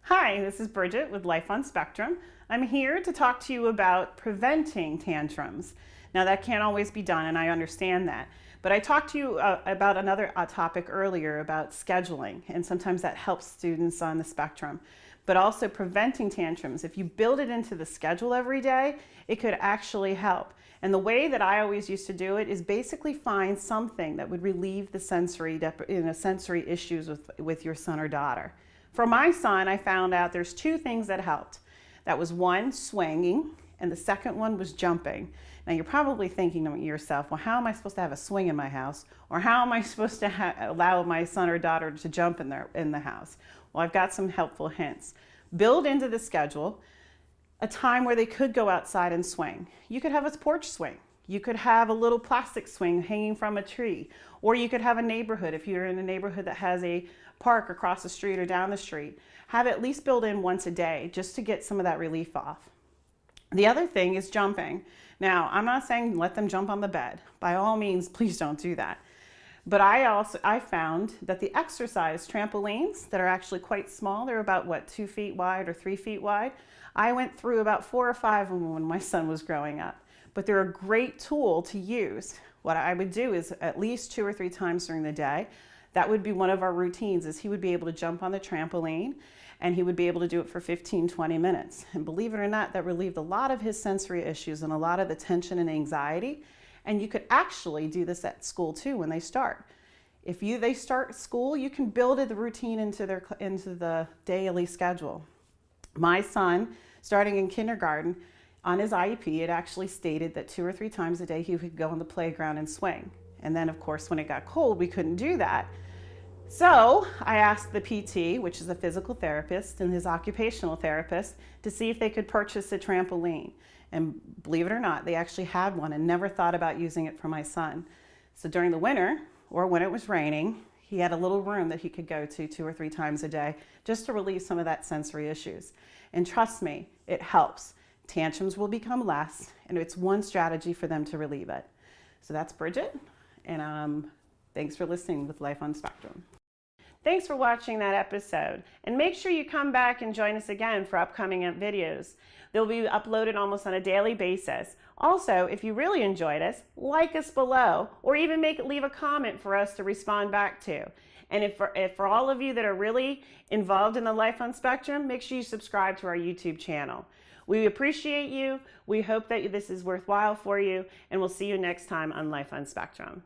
Hi, this is Bridget with Life on Spectrum. I'm here to talk to you about preventing tantrums. Now that can't always be done, and I understand that. But I talked to you about another topic earlier about scheduling, and sometimes that helps students on the spectrum. But also preventing tantrums. If you build it into the schedule every day, it could actually help. And the way that I always used to do it is basically find something that would relieve the sensory issues with your son or daughter. For my son, I found out there's two things that helped. That was one, swinging, and the second one was jumping. Now you're probably thinking to yourself, well, how am I supposed to have a swing in my house? Or how am I supposed to allow my son or daughter to jump in the house? Well, I've got some helpful hints. Build into the schedule a time where they could go outside and swing. You could have a porch swing. You could have a little plastic swing hanging from a tree. Or you could have a neighborhood, if you're in a neighborhood that has a park across the street or down the street, have it at least built in once a day just to get some of that relief off. The other thing is jumping. Now, I'm not saying let them jump on the bed. By all means, please don't do that. But I found that the exercise trampolines that are actually quite small, they're about what, 2 feet wide or 3 feet wide. I went through about 4 or 5 of them when my son was growing up. But they're a great tool to use. What I would do is at least 2 or 3 times during the day, that would be one of our routines, is he would be able to jump on the trampoline and he would be able to do it for 15-20 minutes. And believe it or not, that relieved a lot of his sensory issues and a lot of the tension and anxiety. And you could actually do this at school too when they start. If they start school, you can build the routine into the daily schedule. My son, starting in kindergarten, on his IEP, it actually stated that 2 or 3 times a day he would go on the playground and swing. And then, of course, when it got cold, we couldn't do that. So I asked the PT, which is a physical therapist, and his occupational therapist, to see if they could purchase a trampoline. And believe it or not, they actually had one and never thought about using it for my son. So during the winter, or when it was raining, he had a little room that he could go to 2 or 3 times a day just to relieve some of that sensory issues. And trust me, it helps. Tantrums will become less, and it's one strategy for them to relieve it. So that's Bridget, and thanks for listening with Life on Spectrum. Thanks for watching that episode, and make sure you come back and join us again for upcoming videos. They'll be uploaded almost on a daily basis. Also, if you really enjoyed us, like us below, or even leave a comment for us to respond back to. And if for all of you that are really involved in the Life on Spectrum, make sure you subscribe to our YouTube channel. We appreciate you. We hope that this is worthwhile for you, and we'll see you next time on Life on Spectrum.